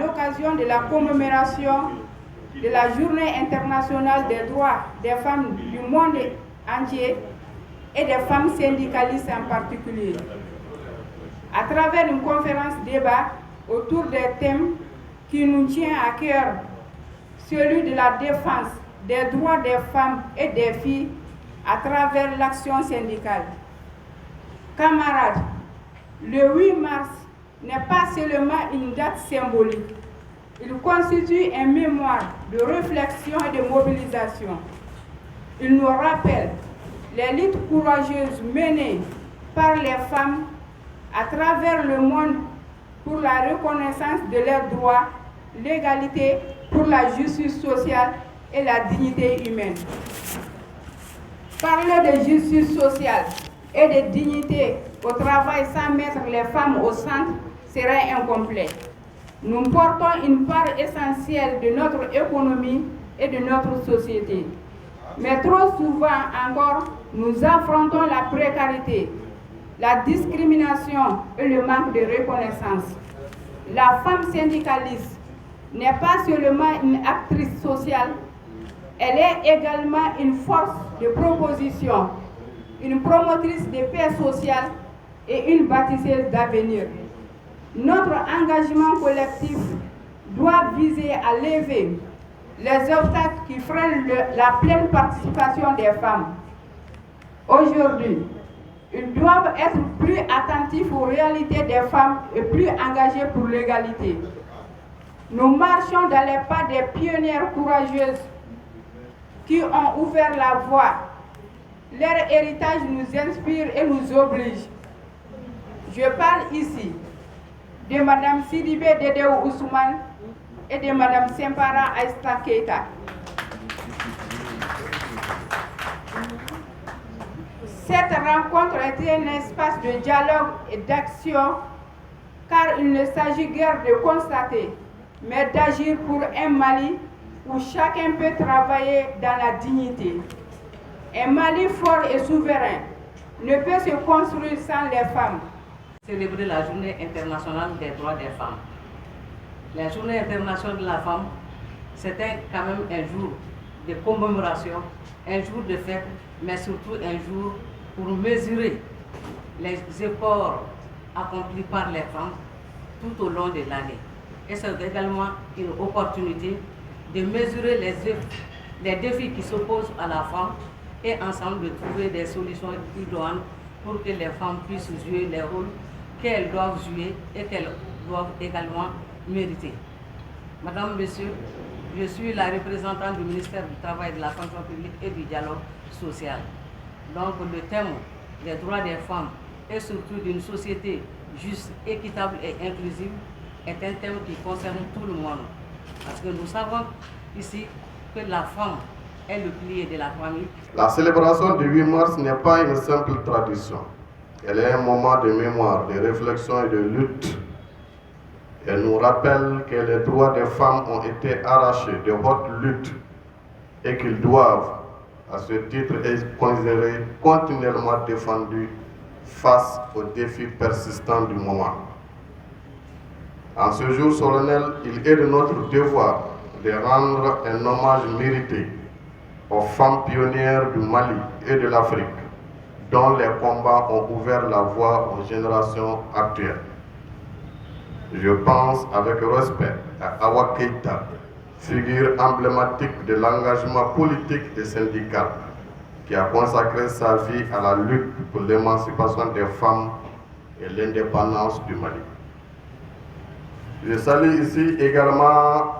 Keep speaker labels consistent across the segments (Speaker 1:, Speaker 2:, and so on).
Speaker 1: l'occasion de la commémoration de la Journée internationale des droits des femmes du monde entier et des femmes syndicalistes en particulier. À travers une conférence débat autour des thèmes qui nous tient à cœur, celui de la défense des droits des femmes et des filles à travers l'action syndicale. Camarades, le 8 mars n'est pas seulement une date symbolique, il constitue un mémoire de réflexion et de mobilisation. Il nous rappelle les luttes courageuses menées par les femmes à travers le monde pour la reconnaissance de leurs droits, l'égalité, pour la justice sociale et la dignité humaine. Parler de justice sociale et de dignité au travail sans mettre les femmes au centre serait incomplet. Nous portons une part essentielle de notre économie et de notre société. Mais trop souvent encore, nous affrontons la précarité, la discrimination et le manque de reconnaissance. La femme syndicaliste n'est pas seulement une actrice sociale, elle est également une force de proposition, une promotrice de paix sociale et une bâtisseuse d'avenir. Notre engagement collectif doit viser à lever les obstacles qui freinent la pleine participation des femmes. Aujourd'hui, ils doivent être plus attentifs aux réalités des femmes et plus engagés pour l'égalité. Nous marchons dans les pas des pionnières courageuses qui ont ouvert la voie. Leur héritage nous inspire et nous oblige. Je parle ici de Mme Sidibé Dédéou Ousmane et de Mme Sempara Aïsta Keita. Cette rencontre est un espace de dialogue et d'action, car il ne s'agit guère de constater, mais d'agir pour un Mali où chacun peut travailler dans la dignité. Un Mali fort et souverain ne peut se construire sans les femmes.
Speaker 2: Célébrer la Journée internationale des droits des femmes. La Journée internationale de la femme, c'était quand même un jour de commémoration, un jour de fête, mais surtout un jour pour mesurer les efforts accomplis par les femmes tout au long de l'année. Et c'est également une opportunité de mesurer les défis qui s'opposent à la femme et ensemble de trouver des solutions idoines pour que les femmes puissent jouer les rôles qu'elles doivent jouer et qu'elles doivent également mériter. Madame, Monsieur, je suis la représentante du ministère du Travail, de la fonction publique et du dialogue social. Donc le thème des droits des femmes et surtout d'une société juste, équitable et inclusive est un thème qui concerne tout le monde. Parce que nous savons ici que la femme est le pilier de la famille.
Speaker 3: La célébration du 8 mars n'est pas une simple tradition. Elle est un moment de mémoire, de réflexion et de lutte. Elle nous rappelle que les droits des femmes ont été arrachés de haute lutte et qu'ils doivent, à ce titre, être considérés continuellement défendus face aux défis persistants du moment. En ce jour solennel, il est de notre devoir de rendre un hommage mérité aux femmes pionnières du Mali et de l'Afrique, dont les combats ont ouvert la voie aux générations actuelles. Je pense avec respect à Awa Keita, figure emblématique de l'engagement politique et syndical, qui a consacré sa vie à la lutte pour l'émancipation des femmes et l'indépendance du Mali. Je salue ici également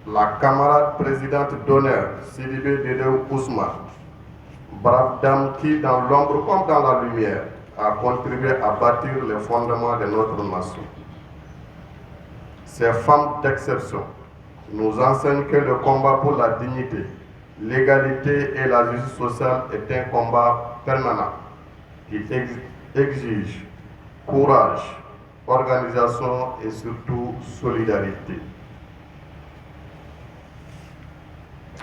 Speaker 3: la camarade présidente d'honneur, Sidibé Dédéou Ousmane, brave dame qui, dans l'ombre comme dans la lumière, a contribué à bâtir les fondements de notre nation. Ces femmes d'exception nous enseignent que le combat pour la dignité, l'égalité et la justice sociale est un combat permanent qui exige courage, organisation et surtout solidarité.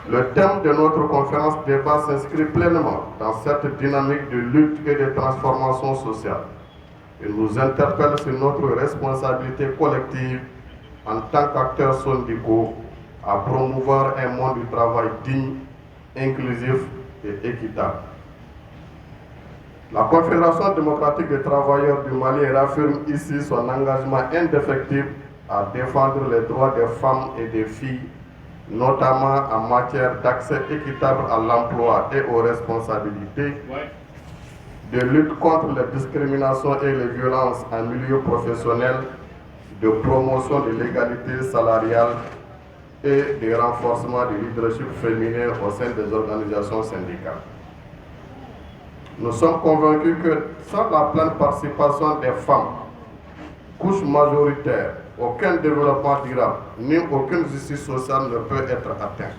Speaker 3: Le thème de notre conférence débat s'inscrit pleinement dans cette dynamique de lutte et de transformation sociale. Il nous interpelle sur notre responsabilité collective en tant qu'acteurs syndicaux à promouvoir un monde du travail digne, inclusif et équitable. La Confédération démocratique des travailleurs du Mali réaffirme ici son engagement indéfectible à défendre les droits des femmes et des filles, notamment en matière d'accès équitable à l'emploi et aux responsabilités, de lutte contre les discriminations et les violences en milieu professionnel, de promotion de l'égalité salariale et de renforcement du leadership féminin au sein des organisations syndicales. Nous sommes convaincus que sans la pleine participation des femmes, couche majoritaire, aucun développement durable ni aucune justice sociale ne peut être atteint.